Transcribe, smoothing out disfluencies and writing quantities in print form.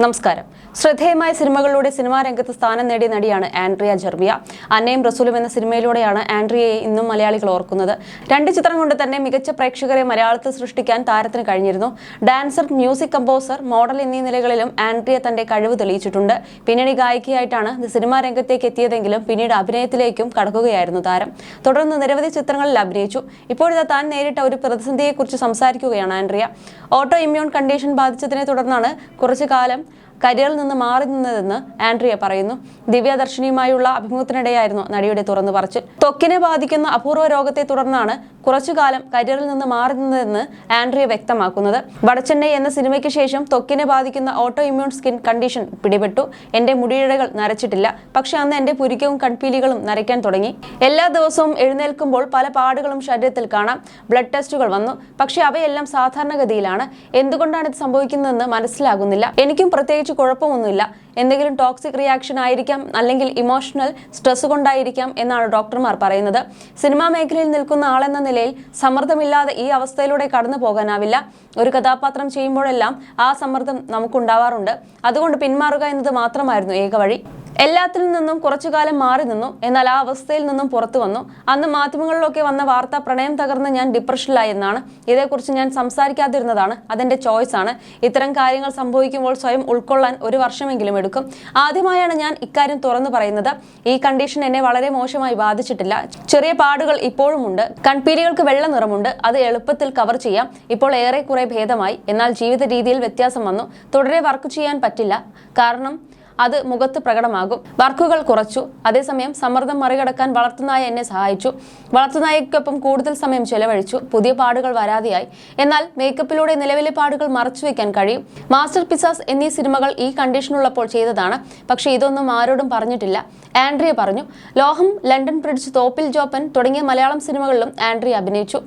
നമസ്കാരം. ശ്രദ്ധേയമായ സിനിമകളിലൂടെ സിനിമാ രംഗത്ത് സ്ഥാനം നേടിയ നടിയാണ് ആൻഡ്രിയ ജെർവിയ. അന്നയും റസൂലും എന്ന സിനിമയിലൂടെയാണ് ആൻഡ്രിയയെ ഇന്നും മലയാളികൾ ഓർക്കുന്നത്. 2 ചിത്രം കൊണ്ട് തന്നെ മികച്ച പ്രേക്ഷകരെ മലയാളത്തിൽ സൃഷ്ടിക്കാൻ താരത്തിന് കഴിഞ്ഞിരുന്നു. ഡാൻസർ, മ്യൂസിക് കമ്പോസർ, മോഡൽ എന്നീ നിലകളിലും ആൻഡ്രിയ തന്റെ കഴിവ് തെളിയിച്ചിട്ടുണ്ട്. പിന്നണി ഗായികയായിട്ടാണ് സിനിമാ രംഗത്തേക്ക് എത്തിയതെങ്കിലും പിന്നീട് അഭിനയത്തിലേക്കും കടക്കുകയായിരുന്നു താരം. തുടർന്ന് നിരവധി ചിത്രങ്ങളിൽ അഭിനയിച്ചു. ഇപ്പോഴിതാ താൻ നേരിട്ട ഒരു പ്രതിസന്ധിയെക്കുറിച്ച് സംസാരിക്കുകയാണ് ആൻഡ്രിയ. ഓട്ടോ ഇമ്മ്യൂൺ കണ്ടീഷൻ ബാധിച്ചതിനെ തുടർന്നാണ് കുറച്ചു കാലം കരിയറിൽ നിന്ന് മാറി നിന്നതെന്ന് ആൻഡ്രിയ പറയുന്നു. ദിവ്യദർശിനിയുമായുള്ള അഭിമുഖത്തിനിടെയായിരുന്നു നടിയുടെ തുറന്നു പറച്ചിൽ. ത്വക്കിനെ ബാധിക്കുന്ന അപൂർവ രോഗത്തെ തുടർന്നാണ് കുറച്ചുകാലം കരിയറിൽ നിന്ന് മാറി നിന്നതെന്ന് ആൻഡ്രിയ വ്യക്തമാക്കുന്നത്. വടച്ചെന്നൈ എന്ന സിനിമയ്ക്ക് ശേഷം ത്വക്കിനെ ബാധിക്കുന്ന ഓട്ടോ ഇമ്മ്യൂൺ സ്കിൻ കണ്ടീഷൻ പിടിപെട്ടു. എന്റെ മുടിയിഴകൾ നരച്ചിട്ടില്ല, പക്ഷെ അന്ന് എന്റെ പുരികവും കൺപീലികളും നരയ്ക്കാൻ തുടങ്ങി. എല്ലാ ദിവസവും എഴുന്നേൽക്കുമ്പോൾ പല പാടുകളും ശരീരത്തിൽ കാണാം. ബ്ലഡ് ടെസ്റ്റുകൾ വന്നു, പക്ഷെ അവയെല്ലാം സാധാരണഗതിയിലാണ്. എന്തുകൊണ്ടാണ് ഇത് സംഭവിക്കുന്നതെന്ന് മനസ്സിലാകുന്നില്ല. എനിക്കും പ്രത്യേകിച്ച് കുഴപ്പമൊന്നുമില്ല. എന്തെങ്കിലും ടോക്സിക് റിയാക്ഷൻ ആയിരിക്കാം, അല്ലെങ്കിൽ ഇമോഷണൽ സ്ട്രെസ് കൊണ്ടായിരിക്കാം എന്നാണ് ഡോക്ടർമാർ പറയുന്നത്. സിനിമാ മേഖലയിൽ നിൽക്കുന്ന ആളെന്ന നിലയിൽ സമ്മർദ്ദമില്ലാതെ ഈ അവസ്ഥയിലൂടെ കടന്നു പോകാനാവില്ല. ഒരു കഥാപാത്രം ചെയ്യുമ്പോഴെല്ലാം ആ സമ്മർദ്ദം നമുക്കുണ്ടാവാറുണ്ട്. അതുകൊണ്ട് പിന്മാറുക എന്നത് മാത്രമായിരുന്നു ഏക വഴി. എല്ലാത്തിൽ നിന്നും കുറച്ചു കാലം മാറി നിന്നു. എന്നാൽ ആ അവസ്ഥയിൽ നിന്നും പുറത്തു വന്നു. അന്ന് മാധ്യമങ്ങളിലൊക്കെ വന്ന വാർത്ത പ്രണയം തകർന്ന് ഞാൻ ഡിപ്രഷനിലായി എന്നാണ്. ഇതേക്കുറിച്ച് ഞാൻ സംസാരിക്കാതിരുന്നതാണ്. അതെന്റെ ചോയ്സ് ആണ്. ഇത്തരം കാര്യങ്ങൾ സംഭവിക്കുമ്പോൾ സ്വയം ഉൾക്കൊള്ളാൻ 1 വർഷമെങ്കിലും എടുക്കും. ആദ്യമായാണ് ഞാൻ ഇക്കാര്യം തുറന്നു പറയുന്നത്. ഈ കണ്ടീഷൻ എന്നെ വളരെ മോശമായി ബാധിച്ചിട്ടില്ല. ചെറിയ പാടുകൾ ഇപ്പോഴും ഉണ്ട്. കൺപീലികൾക്ക് വെള്ള നിറമുണ്ട്. അത് എളുപ്പത്തിൽ കവർ ചെയ്യാം. ഇപ്പോൾ ഏറെക്കുറെ ഭേദമായി. എന്നാൽ ജീവിത രീതിയിൽ വ്യത്യാസം വന്നു. തുടരെ വർക്ക് ചെയ്യാൻ പറ്റില്ല, കാരണം അത് മുഖത്ത് പ്രകടമാകും. വർക്കുകൾ കുറച്ചു. അതേസമയം സമ്മർദ്ദം മറികടക്കാൻ വളർത്തുനായ എന്നെ സഹായിച്ചു. വളർത്തുനായക്കൊപ്പം കൂടുതൽ സമയം ചെലവഴിച്ചു. പുതിയ പാടുകൾ വരാതെയായി. എന്നാൽ മേക്കപ്പിലൂടെ നിലവിലെ പാടുകൾ മറച്ചുവെക്കാൻ കഴിയും. മാസ്റ്റർ പിസാസ് എന്നീ സിനിമകൾ ഈ കണ്ടീഷനുള്ളപ്പോൾ ചെയ്തതാണ്. പക്ഷേ ഇതൊന്നും ആരോടും പറഞ്ഞിട്ടില്ല, ആൻഡ്രിയ പറഞ്ഞു. ലോഹം, ലണ്ടൻ ബ്രിഡ്ജ്, തോപ്പിൽ ജോപ്പൻ തുടങ്ങിയ മലയാളം സിനിമകളിലും ആൻഡ്രിയ അഭിനയിച്ചു.